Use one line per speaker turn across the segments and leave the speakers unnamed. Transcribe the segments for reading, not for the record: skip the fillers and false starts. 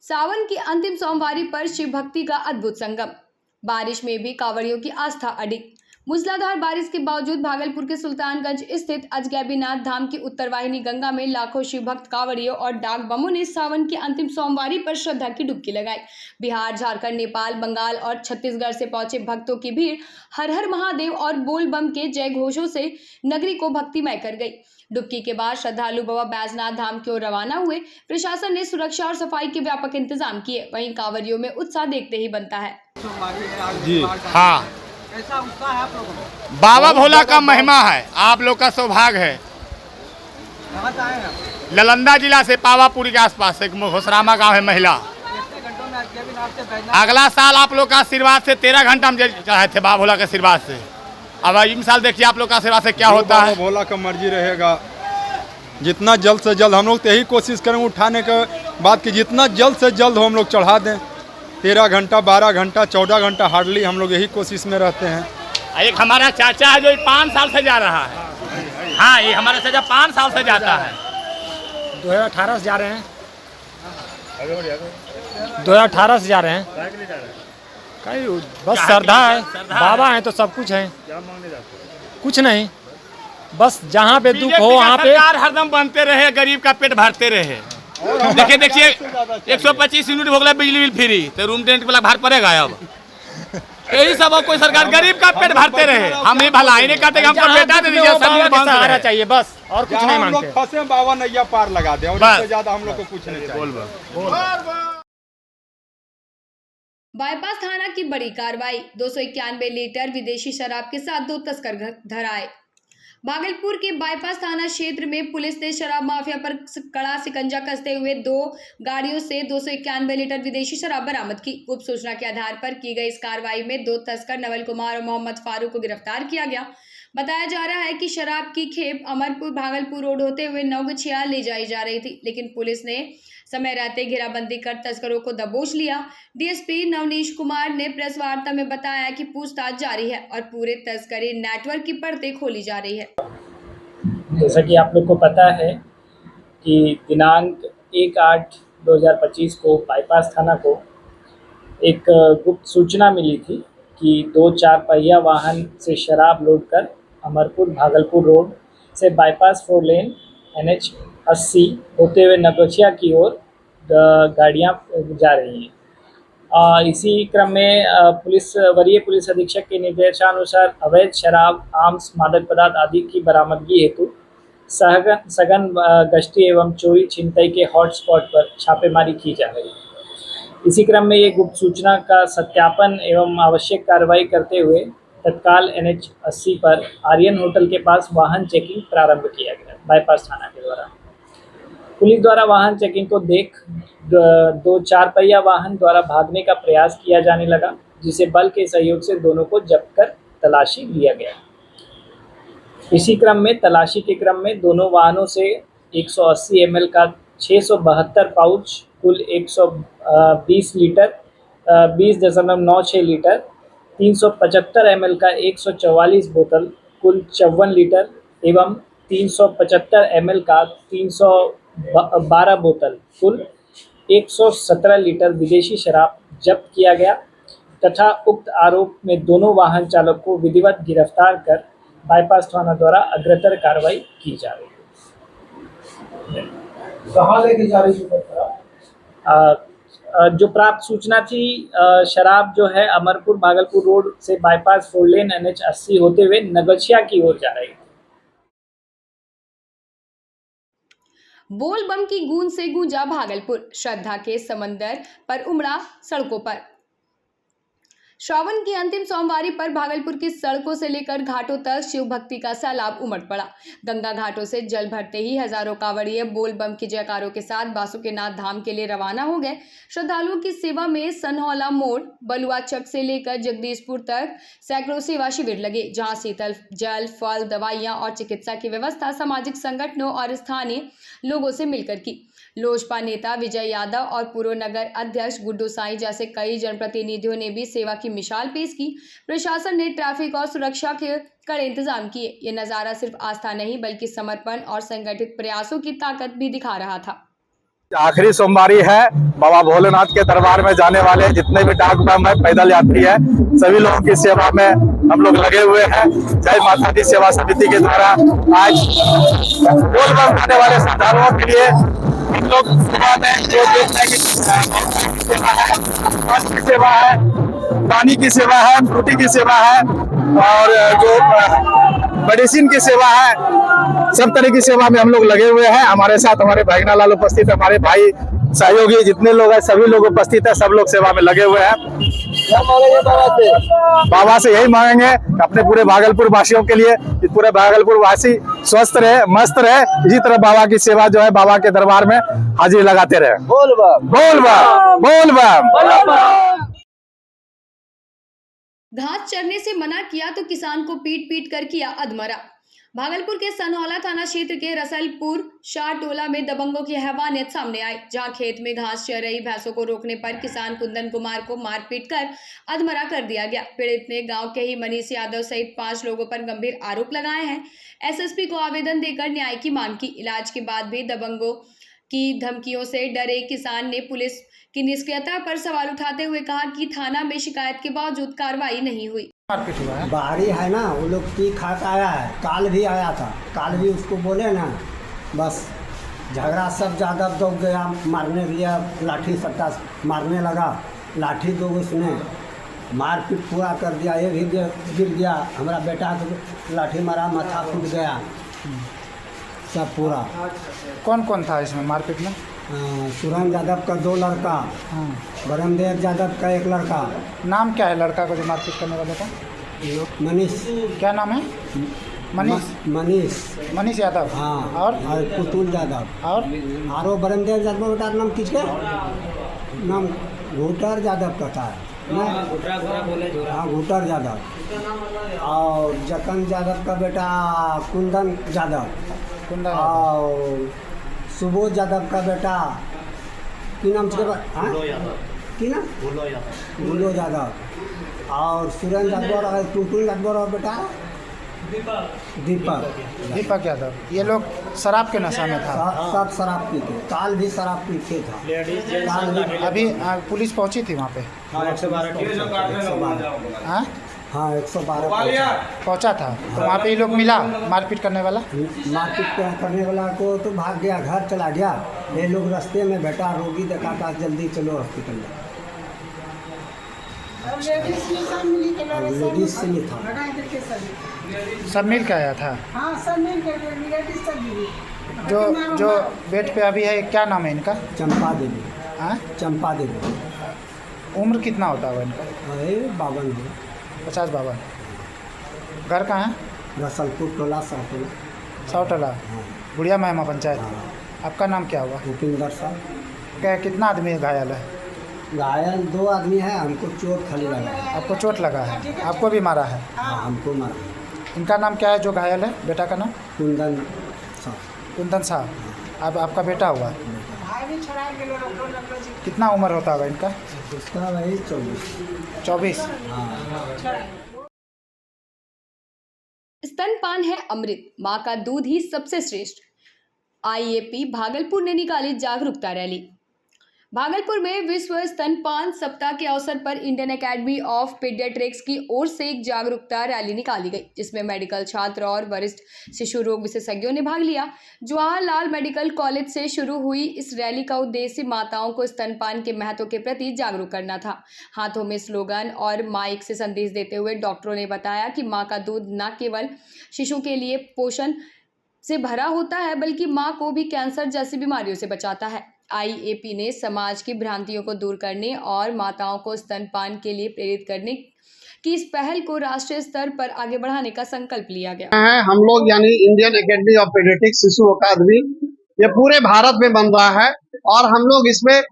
सावन की अंतिम सोमवारी पर शिव भक्ति का अद्भुत संगम। बारिश में भी कांवड़ियों की आस्था अडिग। मूसलाधार बारिश के बावजूद भागलपुर के सुल्तानगंज स्थित अजगैबीनाथ धाम की उत्तरवाहिनी गंगा में लाखों शिव भक्त कांवड़ियों और डाक बमों ने सावन की अंतिम सोमवारी पर श्रद्धा की डुबकी लगाई। बिहार, झारखंड, नेपाल, बंगाल और छत्तीसगढ़ से पहुंचे भक्तों की भीड़ हर हर महादेव और बोल बम के जय घोषों से नगरी को भक्तिमय कर गई। डुबकी के बाद श्रद्धालु बाबा बैजनाथ धाम की ओर रवाना हुए। प्रशासन ने सुरक्षा और सफाई के व्यापक इंतजाम किए। वहीं कांवड़ियों में उत्साह देखते ही बनता है।
जी हाँ,
कैसा उत्साह है आप लोगों में?
बाबा भोला का महिमा है। आप लोग का सौभाग्य है।
कहाँ से आए हैं?
ललंदा जिला से पावापुरी के आसपास एक घोसरामा गांव है महिला।
कितने घंटों में अजगैबीनाथ से बैजनाथ?
अगला साल आप लोग का आशीर्वाद से 13 घंटा हम चढ़ाए थे बाबा भोला के आशीर्वाद से। अब इन साल देखिए आप लोग का आशीर्वाद से क्या होता है।
भोला का मर्जी रहेगा, जितना जल्द से जल्द हम लोग तो यही कोशिश करेंगे उठाने के बाद कि जितना जल्द से जल्द हम लोग चढ़ा दें। 13 घंटा, 12 घंटा, 14 घंटा हार्डली हम लोग यही कोशिश में रहते हैं।
एक हमारा चाचा है जो 5 साल से जा रहा है। हाँ, ये हमारा चाचा 5 साल से जाता है।
2018 से जा रहे हैं। 2018 से जा रहे हैं। कहीं बस श्रद्धा है, बाबा हैं तो सब कुछ है। कुछ नहीं, बस जहाँ पे दुख हो वहाँ पे
हरदम बनते रहे, गरीब का पेट भरते रहे। देखिए 125 यूनिट हो गया बिजली बिल फ्री, तो रूम रेंट वाला भार पड़ेगा। अब यही सब हो, कोई सरकार गरीब का पेट भरते रहे। हम ही भलाई नहीं करते, हमको बेटा दे दीजिए, सब
सहारा चाहिए बस, और कुछ नहीं
हम लोग
मांगते।
फंसे बाबा नैया पार लगा दे, और इससे ज्यादा हम लोग को कुछ नहीं चाहिए।
बाईपास थाना की बड़ी कार्रवाई। 291 लीटर विदेशी शराब के साथ 2 तस्कर धराए। भागलपुर के बाईपास थाना क्षेत्र में पुलिस ने शराब माफिया पर कड़ा शिकंजा कसते हुए 2 गाड़ियों से 291 लीटर विदेशी शराब बरामद की। गुप्त सूचना के आधार पर की गई इस कार्रवाई में 2 तस्कर नवल कुमार और मोहम्मद फारूक को गिरफ्तार किया गया। बताया जा रहा है कि शराब की खेप अमरपुर भागलपुर रोड होते हुए नवगछिया ले जाई जा रही थी, लेकिन पुलिस ने समय रहते घेराबंदी कर तस्करों को दबोच लिया। डीएसपी नवनीश कुमार ने प्रेस वार्ता में बताया कि पूछताछ जारी है और पूरे तस्करी नेटवर्क की परतें खोली जा रही है।
जैसा कि आप लोग को पता है कि दिनांक 1/8/2025 को बाईपास थाना को एक गुप्त सूचना मिली थी कि 2 4 पहिया वाहन से शराब लोड कर अमरपुर भागलपुर रोड से बाईपास 4 लेन NH 80 होते हुए नगोचिया की ओर गाड़ियां जा रही हैं। इसी क्रम में वरीय पुलिस अधीक्षक के निर्देशानुसार अवैध शराब, आर्म्स, मादक पदार्थ आदि की बरामदगी हेतु सघन गश्ती एवं चोरी छिनतई के हॉटस्पॉट पर छापेमारी की जा रही है। इसी क्रम में ये गुप्त सूचना का सत्यापन एवं आवश्यक कार्रवाई करते हुए तत्काल NH 80 पर आर्यन होटल के पास वाहन चेकिंग प्रारंभ किया गया बाईपास थाना के द्वारा। पुलिस द्वारा वाहन चेकिंग को देख 2 4 पहिया वाहन द्वारा भागने का प्रयास किया जाने लगा, जिसे बल के सहयोग से दोनों को जब्त कर तलाशी लिया गया। इसी क्रम में तलाशी के क्रम में दोनों वाहनों से 180 ml का 672 पाउच कुल 120 लीटर 20.96 लीटर 375 ml का 144 बोतल कुल 54 लीटर एवं 375 ml का 312 बोतल कुल 117 लीटर विदेशी शराब जब्त किया गया तथा उक्त आरोप में दोनों वाहन चालक को विधिवत गिरफ्तार कर बाईपास थाना द्वारा अग्रतर कार्रवाई की जा रही है।
कहाँ लेके जा रही है?
जो प्राप्त सूचना थी, शराब जो है अमरपुर भागलपुर रोड से बाईपास 4 लेन NH 80 होते हुए नगछिया की ओर जा रही है।
बोल बम की गूंज से गूंजा भागलपुर। श्रद्धा के समंदर पर उमड़ा सड़कों पर। श्रावण की अंतिम सोमवारी पर भागलपुर की सड़कों से लेकर घाटों तक शिव भक्ति का सैलाब उमड़ पड़ा। गंगा घाटों से जल भरते ही हजारों कांवड़िए बोल बम की जयकारों के साथ बासुकीनाथ धाम के लिए रवाना हो गए। श्रद्धालुओं की सेवा में सनहौला मोड़, बलुआ चक से लेकर जगदीशपुर तक सैकड़ों सेवा शिविर लगे, जहां शीतल जल, फल, दवाइयां और चिकित्सा की व्यवस्था सामाजिक संगठनों और स्थानीय लोगों से मिलकर की। लोजपा नेता विजय यादव और पूर्व नगर अध्यक्ष गुड्डू साईं जैसे कई जनप्रतिनिधियों ने भी सेवा की मिसाल पेश की। प्रशासन ने ट्रैफिक और सुरक्षा के कड़े इंतजाम किए। ये नज़ारा सिर्फ आस्था नहीं बल्कि समर्पण और संगठित प्रयासों की ताकत भी दिखा रहा था।
आखिरी सोमवारी है। बाबा भोलेनाथ के दरबार में जाने वाले जितने भी डाक बम है, पैदल यात्री है, सभी लोगों की सेवा में हम लोग लगे हुए हैं। जय माता दी सेवा समिति के द्वारा आज बोल बम जाने वाले श्रद्धालुओं के लिए हम लोग सेवा में जो की सेवा है, पानी की सेवा है, रोटी की सेवा है और जो मेडिसिन की सेवा है, सब तरह की सेवा में हम लोग लगे हुए हैं। हमारे साथ हमारे भाईना लाल उपस्थित है, हमारे भाई सहयोगी जितने लोग हैं सभी लोग उपस्थित है, सब लोग सेवा में लगे हुए हैं। बाबा से यही मांगेंगे अपने पूरे भागलपुर वासियों के लिए कि पूरे भागलपुर वासी स्वस्थ रहे, मस्त रहे, इसी तरह बाबा की सेवा जो है बाबा के दरबार में हाजिरी लगाते रहे। बोल बम बोल बम बोल बम।
घास चरने से मना किया तो किसान को पीट पीट कर किया अधमरा। भागलपुर के सनहौला थाना क्षेत्र के रसलपुर शाह टोला में दबंगों की हैवानियत सामने आई, जहां खेत में घास चर रही भैंसों को रोकने पर किसान कुंदन कुमार को मारपीट कर अधमरा कर दिया गया। पीड़ित ने गांव के ही मनीष यादव सहित 5 लोगों पर गंभीर आरोप लगाए हैं। एसएसपी को आवेदन देकर न्याय की मांग की। इलाज के बाद भी दबंगों की धमकियों से डरे किसान ने पुलिस की निष्क्रियता पर सवाल उठाते हुए कहा कि थाना में शिकायत के बावजूद कार्रवाई नहीं हुई।
बाहरी है ना, वो लोग पी खा के आया है, काल भी आया था, काल भी उसको बोले ना, बस झगड़ा सब ज़्यादा दौड़ गया, मारने लिया, लाठी सट्टा मारने लगा, लाठी दो उसने मारपीट पूरा कर दिया, ये भी गिर गया, हमारा बेटा को लाठी मारा, माथा फूट गया सब पूरा।
कौन कौन था इसमें मारपीट में?
सुरन यादव का 2 लड़का, ब्रह्मदेव यादव का 1 लड़का।
नाम क्या है लड़का को जो मारपीट करने वाले का?
मनीष।
क्या नाम है? मनीष मनीष यादव।
हाँ।
और
पुतुल यादव
और
ब्रह्मदेव यादव का नाम किसका नाम? घूटर यादव का था। हाँ, घूटर यादव। और जकन यादव का बेटा कुंदन यादव। और सुबोध यादव का बेटा की नाम से की नाम गुलो यादव। और सुरेंद्र यादव और टुटुल यादव और बेटा
दीपक यादव। ये लोग शराब के नशा में था।
सब शराब पीते, काल भी शराब पीते था।
अभी पुलिस पहुंची थी वहाँ पे?
हाँ, 112 हाँ 112
पहुंचा था। तो वहाँ पे ये लोग मिला मारपीट करने वाला?
मारपीट करने वाला को तो भाग गया, घर चला गया। ये लोग रास्ते में बेटा रोगी देखा था, जल्दी चलो हॉस्पिटल में। लेडीज से नहीं था,
सब मिल के आया था।
हाँ, सब मिल के
जो बेड पे अभी है, क्या नाम है इनका?
चंपा देवी।
हाँ,
चंपा देवी।
उम्र कितना होता है इनका?
52 है।
50-52। घर कहाँ है?
रसलपुर टोला,
सौटला, बुढ़िया महिमा पंचायत। आपका नाम क्या हुआ?
भूपिंदर साहब।
क्या कितना आदमी घायल है?
घायल 2 आदमी है, हमको चोट खाली लगा है।
आपको चोट लगा है? आपको भी मारा है?
हाँ, हमको मारा।
इनका नाम क्या है जो घायल है? बेटा का नाम?
कुंदन साहब।
कुंदन साहब। अब आपका बेटा हुआ? कितना उम्र होता होगा इनका?
उसका वही 24।
स्तनपान है अमृत, माँ का दूध ही सबसे श्रेष्ठ। आईएपी भागलपुर ने निकाली जागरूकता रैली। भागलपुर में विश्व स्तनपान सप्ताह के अवसर पर इंडियन एकेडमी ऑफ पीडियाट्रिक्स की ओर से एक जागरूकता रैली निकाली गई, जिसमें मेडिकल छात्र और वरिष्ठ शिशु रोग विशेषज्ञों ने भाग लिया। जवाहरलाल मेडिकल कॉलेज से शुरू हुई इस रैली का उद्देश्य माताओं को स्तनपान के महत्व के प्रति जागरूक करना था। हाथों में स्लोगन और माइक से संदेश देते हुए डॉक्टरों ने बताया कि माँ का दूध न केवल शिशु के लिए पोषण से भरा होता है, बल्कि माँ को भी कैंसर जैसी बीमारियों से बचाता है। आईएपी ने समाज की भ्रांतियों को दूर करने और माताओं को स्तनपान के लिए प्रेरित करने की इस पहल को राष्ट्रीय स्तर पर आगे बढ़ाने का संकल्प लिया गया
है। हम लोग यानी इंडियन एकेडमी ऑफ पीडियाट्रिक्स शिशु अकादमी, ये पूरे भारत में बन रहा है और हम लोग इसमें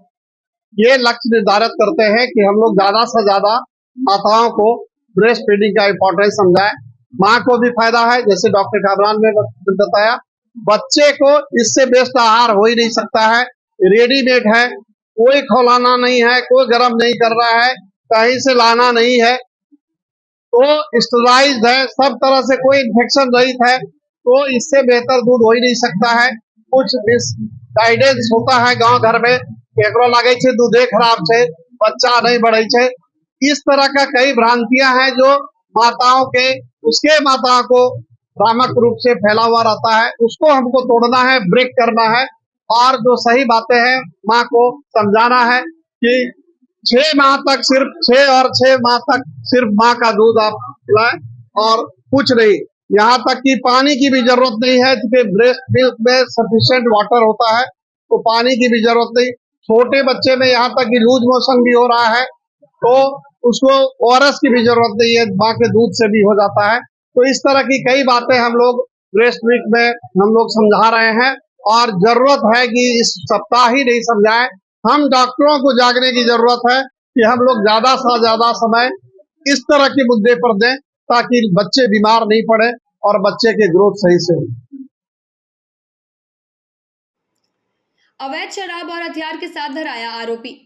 ये लक्ष्य निर्धारित करते हैं कि हम लोग ज्यादा से ज्यादा माताओं को ब्रेस्ट फीडिंग का इम्पोर्टेंस समझाएं। माँ को भी फायदा है, जैसे डॉक्टर काबरान ने बताया, बच्चे को इससे बेस्ट आहार हो ही नहीं सकता है। रेडीमेड है, कोई खौलाना नहीं है, कोई गर्म नहीं कर रहा है, कहीं से लाना नहीं है, तो स्टेरलाइज्ड है, सब तरह से कोई इन्फेक्शन रहित है, तो इससे बेहतर दूध हो ही नहीं सकता है। कुछ गाइडेंस होता है गांव घर में, केकरो लगे छे दूधे खराब छे, बच्चा नहीं बढ़े छे, इस तरह का कई भ्रांतियां हैं जो माताओं के उसके माताओं को भ्रामक रूप से फैला हुआ रहता है। उसको हमको तोड़ना है, ब्रेक करना है और जो सही बातें हैं माँ को समझाना है कि 6 माह तक सिर्फ 6 माह तक सिर्फ माँ का दूध आप पिलाएं और कुछ नहीं। यहाँ तक कि पानी की भी जरूरत नहीं है क्योंकि ब्रेस्ट मिल्क में सफिशिएंट वाटर होता है, तो पानी की भी जरूरत नहीं। छोटे बच्चे में यहाँ तक कि लूज मोशन भी हो रहा है तो उसको ओआरएस की भी जरूरत नहीं है, माँ के दूध से भी हो जाता है। तो इस तरह की कई बातें हम लोग ब्रेस्ट वीक में हम लोग समझा रहे हैं और जरूरत है कि इस सप्ताह ही नहीं समझाएं, हम डॉक्टरों को जागने की जरूरत है कि हम लोग ज्यादा से ज्यादा समय इस तरह के मुद्दे पर दें ताकि बच्चे बीमार नहीं पड़े और बच्चे के ग्रोथ सही से हो।
अवैध शराब और हथियार के साथ धराया आरोपी।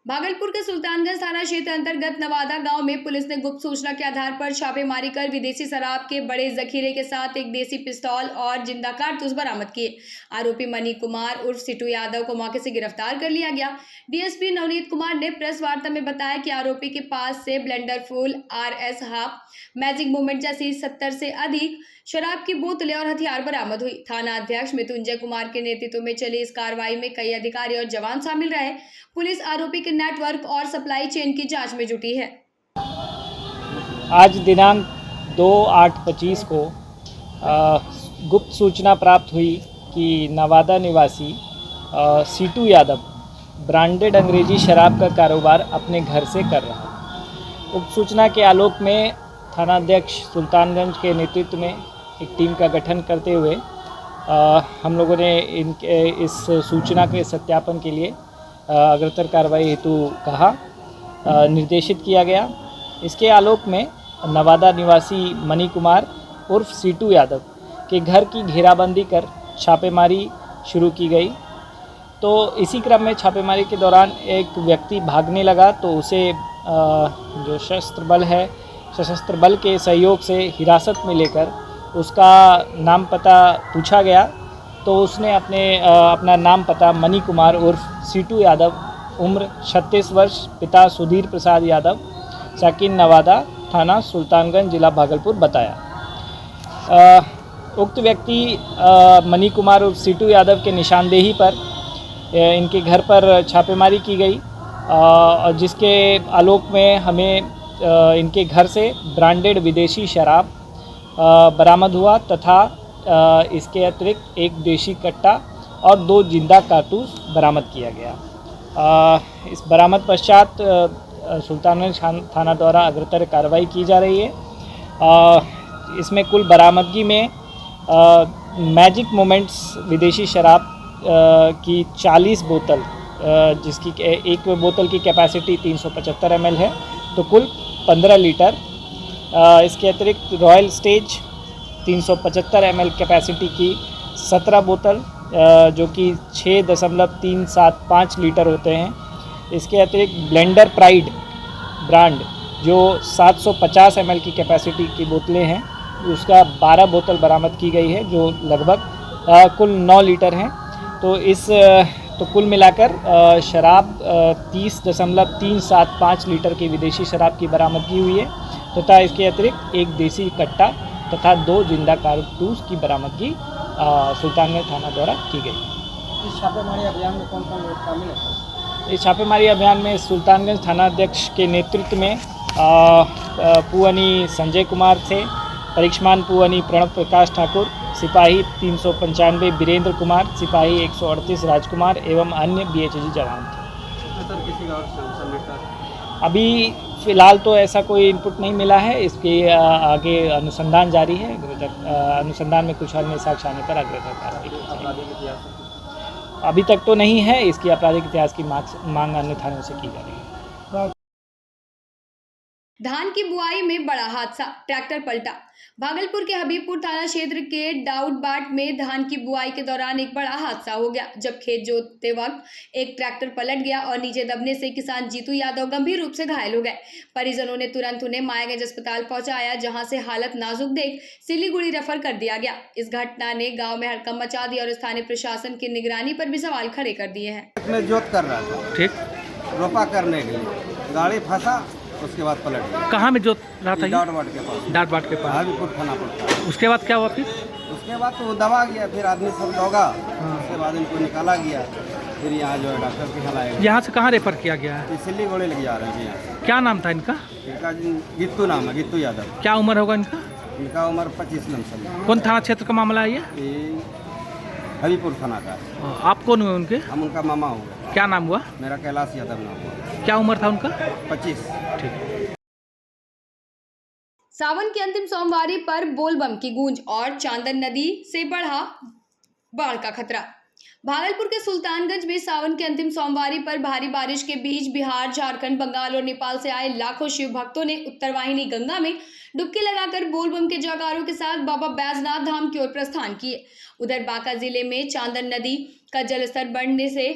भागलपुर के सुल्तानगंज थाना क्षेत्र अंतर्गत नवादा गांव में पुलिस ने गुप्त सूचना के आधार पर छापेमारी कर विदेशी शराब के बड़े जखीरे के साथ एक देसी पिस्तौल और जिंदा कारतूस बरामद किए। आरोपी मनी कुमार उर्फ सिटू यादव को मौके से गिरफ्तार कर लिया गया। डीएसपी नवनीत कुमार ने प्रेस वार्ता में बताया कि आरोपी के पास से blender full, RS half, magic movement जैसी 70 से अधिक शराब की बोतलें और हथियार बरामद हुई। थाना अध्यक्ष मृत्युंजय कुमार के नेतृत्व में चली इस कार्रवाई में कई अधिकारी और जवान शामिल रहे। पुलिस आरोपी के नेटवर्क और सप्लाई चेन की जांच में जुटी है।
आज दिनांक 2/8/25 को गुप्त सूचना प्राप्त हुई कि नवादा निवासी सीटू यादव ब्रांडेड अंग्रेजी शराब का कारोबार अपने घर से कर रहा है। उक्त सूचना के आलोक में थानाध्यक्ष सुल्तानगंज के नेतृत्व में एक टीम का गठन करते हुए हम लोगों ने इस सूचना के सत्यापन के लिए अग्रतर कार्रवाई हेतु कहा निर्देशित किया गया। इसके आलोक में नवादा निवासी मनी कुमार उर्फ सीटू यादव के घर की घेराबंदी कर छापेमारी शुरू की गई। तो इसी क्रम में छापेमारी के दौरान एक व्यक्ति भागने लगा तो उसे जो सशस्त्र बल के सहयोग से हिरासत में लेकर उसका नाम पता पूछा गया तो उसने अपना नाम पता मनी कुमार उर्फ सीटू यादव, उम्र 36 वर्ष, पिता सुधीर प्रसाद यादव, साकिन नवादा, थाना सुल्तानगंज, जिला भागलपुर बताया। उक्त व्यक्ति मनी कुमार उर्फ सीटू यादव के निशानदेही पर इनके घर पर छापेमारी की गई और जिसके आलोक में हमें इनके घर से ब्रांडेड विदेशी शराब बरामद हुआ तथा इसके अतिरिक्त एक देशी कट्टा और 2 जिंदा कारतूस बरामद किया गया। इस बरामद पश्चात सुल्तानगंज थाना द्वारा अग्रतर कार्रवाई की जा रही है। इसमें कुल बरामदगी में मैजिक मोमेंट्स विदेशी शराब की 40 बोतल, जिसकी एक बोतल की कैपेसिटी 375 ml है, तो कुल 15 लीटर। इसके अतिरिक्त रॉयल स्टेज 375 ml कैपेसिटी की 17 बोतल जो कि 6.375 लीटर होते हैं। इसके अतिरिक्त ब्लेंडर प्राइड ब्रांड जो 750 ml की कैपेसिटी की बोतलें हैं, उसका 12 बोतल बरामद की गई है जो लगभग कुल 9 लीटर हैं। तो कुल मिलाकर शराब 30.375 लीटर की विदेशी शराब की बरामदगी हुई है तथा इसके अतिरिक्त एक देसी कट्टा तथा 2 जिंदा कारतूस की बरामदगी सुल्तानगंज थाना द्वारा की गई।
इस छापेमारी अभियान में कौन कौन लोग शामिल है?
इस छापेमारी अभियान में सुल्तानगंज थानाध्यक्ष के नेतृत्व में पुअनी संजय कुमार थे, परीक्षमान पुअनी प्रणव प्रकाश ठाकुर, सिपाही 395 वीरेंद्र कुमार, सिपाही 138 राजकुमार एवं अन्य BHG जवान थे। अभी फ़िलहाल तो ऐसा कोई इनपुट नहीं मिला है, इसके आगे अनुसंधान जारी है। अनुसंधान में कुछ अन्य साक्ष्य आने पर अग्रतर कार्रवाई अभी तक तो नहीं है। इसकी आपराधिक इतिहास की मांग अन्य थानों से की जा रही है।
धान की बुआई में बड़ा हादसा, ट्रैक्टर पलटा। भागलपुर के हबीबपुर थाना क्षेत्र के डाउडबाट में धान की बुआई के दौरान एक बड़ा हादसा हो गया, जब खेत जोतते वक्त एक ट्रैक्टर पलट गया और नीचे दबने से किसान जीतू यादव गंभीर रूप से घायल हो गए। परिजनों ने तुरंत उन्हें मायागंज अस्पताल पहुंचाया, जहां से हालत नाजुक देख सिलीगुड़ी रेफर कर दिया गया। इस घटना ने गाँव में हड़कंप मचा दी और स्थानीय प्रशासन की निगरानी पर भी सवाल खड़े कर दिए हैं।
मैं जोत कर रहा था, ठीक, रोपा करने के लिए गाड़ी फंसा, उसके बाद पलट गया।
कहाँ में जोत रहा था?
डाउडबाट के पास।
डाउडबाट के पास,
हबीबपुर थाना पर।
उसके बाद क्या हुआ फिर?
उसके बाद तो वो दबा गया, फिर आदमी सब दौगा, उसके बाद इनको निकाला गया, फिर यहाँ जो है डॉक्टर के यहाँ लाया।
यहाँ से कहाँ रेफर किया गया है?
सिलीगुड़ी लेके जा रहे हैं यहाँ।
क्या नाम था इनका?
इनका गित्तू नाम है, गित्तू यादव।
क्या उम्र होगा इनका?
इनका उम्र 25 लमसम।
कौन थाना क्षेत्र का मामला है ये?
हबीबपुर थाना का।
आप कौन हुए उनके?
हम उनका मामा हुआ।
क्या नाम हुआ?
मेरा कैलाश यादव नाम हुआ।
क्या उम्र था उनका?
25।
ठीक।
सावन की अंतिम सोमवारी पर बोलबम की गूंज और चांदन नदी से बढ़ा बाढ़ का खतरा। भागलपुर के सुल्तानगंज में सावन के अंतिम सोमवारी पर भारी बारिश के बीच बिहार, झारखंड, बंगाल और नेपाल से आए लाखों शिव भक्तों ने उत्तरवाहिनी गंगा में डुबकी लगाकर बोलबम के जयकारों के साथ बाबा बैजनाथ धाम की ओर प्रस्थान किए। उधर बांका जिले में चांदन नदी का जलस्तर बढ़ने से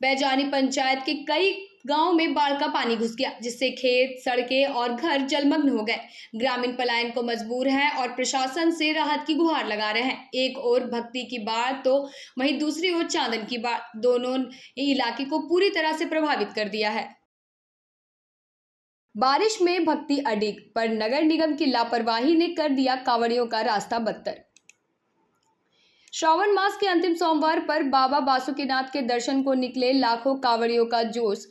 बैजानी पंचायत के कई गांव में बाढ़ का पानी घुस गया, जिससे खेत, सड़कें और घर जलमग्न हो गए। ग्रामीण पलायन को मजबूर हैं और प्रशासन से राहत की गुहार लगा रहे हैं। एक ओर भक्ति की बाढ़ तो वहीं दूसरी ओर चांदन की बाढ़, दोनों इलाके को पूरी तरह से प्रभावित कर दिया है। बारिश में भक्ति अडिग, पर नगर निगम की लापरवाही ने कर दिया कांवड़ियों का रास्ता बदतर। श्रावण मास के अंतिम सोमवार पर बाबा बासुकीनाथ के दर्शन को निकले लाखों कांवड़ियों का जोश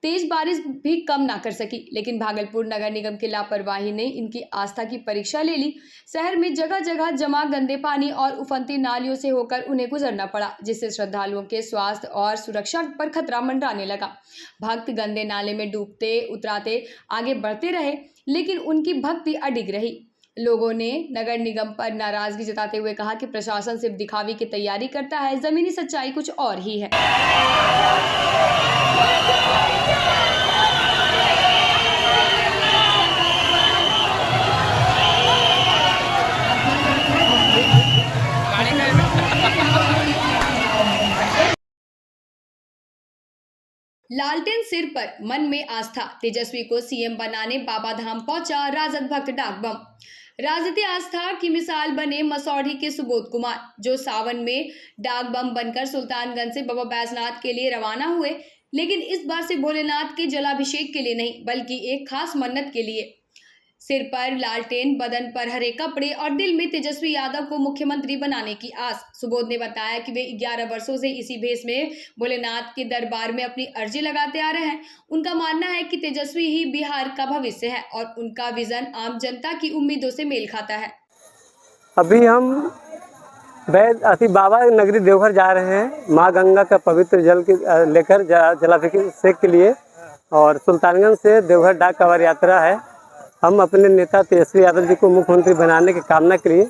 तेज बारिश भी कम ना कर सकी, लेकिन भागलपुर नगर निगम की लापरवाही ने इनकी आस्था की परीक्षा ले ली। शहर में जगह जगह जमा गंदे पानी और उफनती नालियों से होकर उन्हें गुजरना पड़ा, जिससे श्रद्धालुओं के स्वास्थ्य और सुरक्षा पर खतरा मंडराने लगा। भक्त गंदे नाले में डूबते उतराते आगे बढ़ते रहे, लेकिन उनकी भक्ति अडिग रही। लोगों ने नगर निगम पर नाराजगी जताते हुए कहा कि प्रशासन सिर्फ दिखावे की तैयारी करता है, जमीनी सच्चाई कुछ और ही है। लालटेन सिर पर, मन में आस्था, तेजस्वी को सीएम बनाने बाबा धाम पहुंचा राजद भक्त डाक बम। राजनीति आस्था की मिसाल बने मसौढ़ी के सुबोध कुमार, जो सावन में डाक बम बनकर सुल्तानगंज से बाबा बैजनाथ के लिए रवाना हुए, लेकिन इस बार से भोलेनाथ के जलाभिषेक के लिए नहीं, बल्कि एक खास मन्नत के लिए। सिर पर लालटेन, बदन पर हरे कपड़े और दिल में तेजस्वी यादव को मुख्यमंत्री बनाने की आस। सुबोध ने बताया कि वे 11 वर्षों से इसी भेष में भोलेनाथ के दरबार में अपनी अर्जी लगाते आ रहे हैं। उनका मानना है कि तेजस्वी ही बिहार का भविष्य है और उनका विजन आम जनता की उम्मीदों से मेल खाता है।
अभी हम बाबा नगरी देवघर जा रहे हैं, माँ गंगा का पवित्र जल लेकर जलाभिषेक के लिए, और सुल्तानगंज से देवघर डाक कवच यात्रा है। हम अपने नेता तेजस्वी यादव जी को मुख्यमंत्री बनाने की कामना के लिए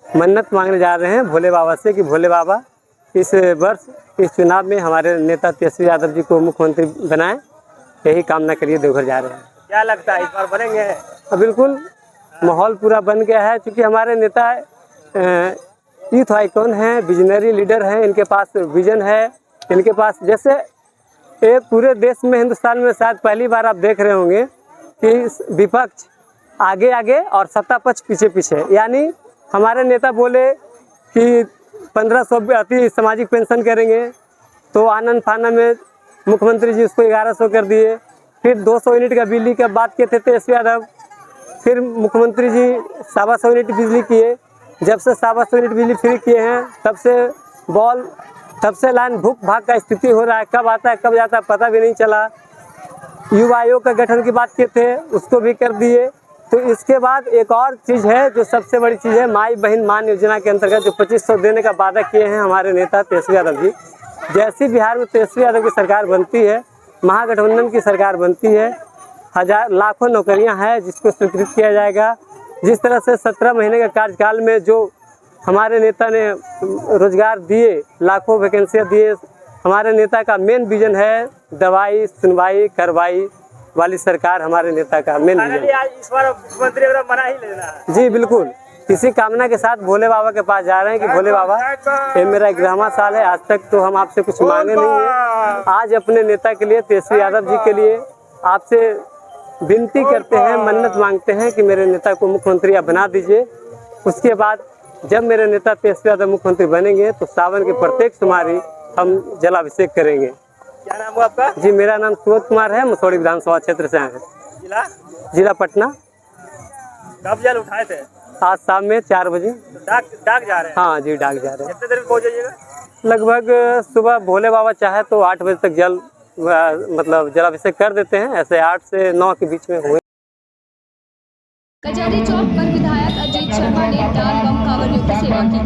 मन्नत मांगने जा रहे हैं भोले बाबा से कि भोले बाबा इस वर्ष इस चुनाव में हमारे नेता तेजस्वी यादव जी को मुख्यमंत्री बनाएं, यही कामना के लिए देवघर जा रहे हैं। क्या लगता है इस बार बनेंगे? बिल्कुल, माहौल पूरा बन गया है, क्योंकि हमारे नेता यूथ आइकॉन हैं, विजनरी लीडर हैं, इनके पास विजन है, इनके पास जैसे ये पूरे देश में, हिंदुस्तान में शायद पहली बार आप देख रहे होंगे कि विपक्ष आगे आगे और सत्ता पक्ष पीछे पीछे। यानी हमारे नेता बोले कि 1500 सामाजिक पेंशन करेंगे, तो आनंद फाना में मुख्यमंत्री जी उसको 1100 कर दिए। फिर 200 यूनिट का बिजली का बात किए थे तेजस्वी यादव, फिर मुख्यमंत्री जी 125 यूनिट बिजली किए। जब से 125 यूनिट बिजली फ्री किए हैं, तब से लाइन भूख भाग का स्थिति हो रहा है। कब आता है कब जाता है पता भी नहीं चला। युवा आयोग का गठन की बात किए थे, उसको भी कर दिए। तो इसके बाद एक और चीज़ है जो सबसे बड़ी चीज़ है, माई बहन मान योजना के अंतर्गत जो 2500 देने का वादा किए हैं हमारे नेता तेजस्वी यादव जी। जैसी बिहार में तेजस्वी यादव की सरकार बनती है, महागठबंधन की सरकार बनती है, लाखों नौकरियां हैं जिसको स्वीकृत किया जाएगा। जिस तरह से 17 महीने के कार्यकाल में जो हमारे नेता ने रोजगार दिए, लाखों वैकेंसियाँ दिए, हमारे नेता का मेन विजन है दवाई सुनवाई कार्रवाई, वाली सरकार हमारे नेता का मेन
इस बार मुख्यमंत्री बना ही लेना है।
जी बिल्कुल, इसी कामना के साथ भोले बाबा के पास जा रहे हैं कि भोले बाबा ये मेरा 11वां साल है, आज तक तो हम आपसे कुछ मांगे नहीं है। आज अपने नेता के लिए, तेजस्वी यादव जी के लिए आपसे विनती करते हैं, मन्नत मांगते हैं कि मेरे नेता को मुख्यमंत्री आप बना दीजिए। उसके बाद जब मेरे नेता तेजस्वी यादव मुख्यमंत्री बनेंगे तो सावन के प्रत्येक सोमवारी हम जलाभिषेक करेंगे।
क्या नाम है आपका?
जी मेरा नाम सुबोध कुमार है, मसौड़ी विधानसभा क्षेत्र से आए हैं। जिला पटना।
कब जल उठाए थे?
आज शाम में 4 बजे।
डाक जा रहे हैं?
हाँ जी, डाक जा रहे हैं।
कितने देर में पहुँच जाइएगा?
लगभग सुबह भोले बाबा चाहे तो 8 बजे तक मतलब जलाभिषेक कर देते हैं, ऐसे 8 से 9 के बीच में हुए।
कचहरी चौक पर विधायक अजीत शर्मा ने डाक बम कांवड़ियों की सेवा की।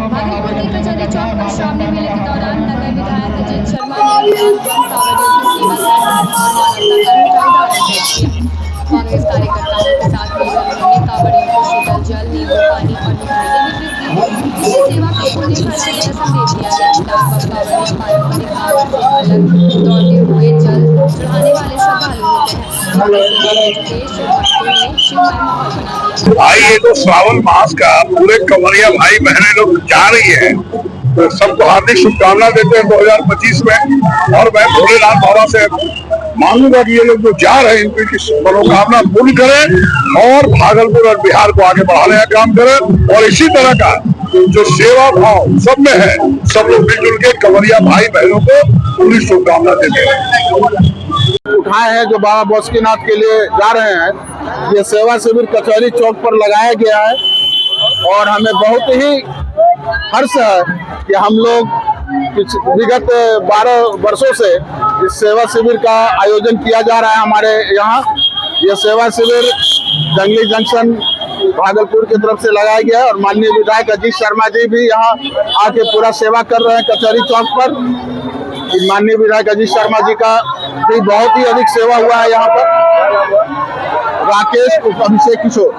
भागलपुर के कचहरी चौक पर श्रावणी मेले के दौरान नगर विधायक अजीत शर्मा ने डाक बम कांवड़ियों की सेवा की और मानवता का उदाहरण पेश किया। कांग्रेस कार्यकर्ताओं के साथ मिलकर उन्होंने कांवड़ियों को शीतल जल, नींबू पानी और मिठाइयां वितरित की। इससे सेवा का पुण्य फल का संदेश दिया गया। डाक बम कांवड़िया पारंपरिक कांवड़ से अलग दौड़ते हुए जल चढ़ाने वाले श्रद्धालु होते हैं।
भाई ये तो श्रावण मास का पूरे कंवरिया भाई बहनें लोग जा रही है, तो सबको हार्दिक शुभकामना देते हैं 2025 में। और मैं भोलेनाथ बाबा से मांगूंगा कि ये लोग जो जा रहे हैं इनकी मनोकामना पूर्ण करें और भागलपुर और बिहार को आगे बढ़ाने का काम करें। और इसी तरह का जो सेवा भाव सब में है, सब लोग मिलजुल के कंवरिया भाई बहनों को पूरी शुभकामना देते हैं। उठाए हैं जो बाबा बासुकीनाथ के लिए जा रहे हैं, ये सेवा शिविर कचहरी चौक पर लगाया गया है और हमें बहुत ही हर्ष है कि हम लोग विगत 12 वर्षों से इस सेवा शिविर का आयोजन किया जा रहा है हमारे यहाँ। ये सेवा शिविर जंगली जंक्शन भागलपुर की तरफ से लगाया गया है और माननीय विधायक अजीत शर्मा जी भी यहाँ आके पूरा सेवा कर रहे हैं कचहरी चौक पर। माननीय विधायक अजीत शर्मा जी का भी बहुत ही अधिक सेवा हुआ है यहाँ पर। राकेश अभिषेक किशोर।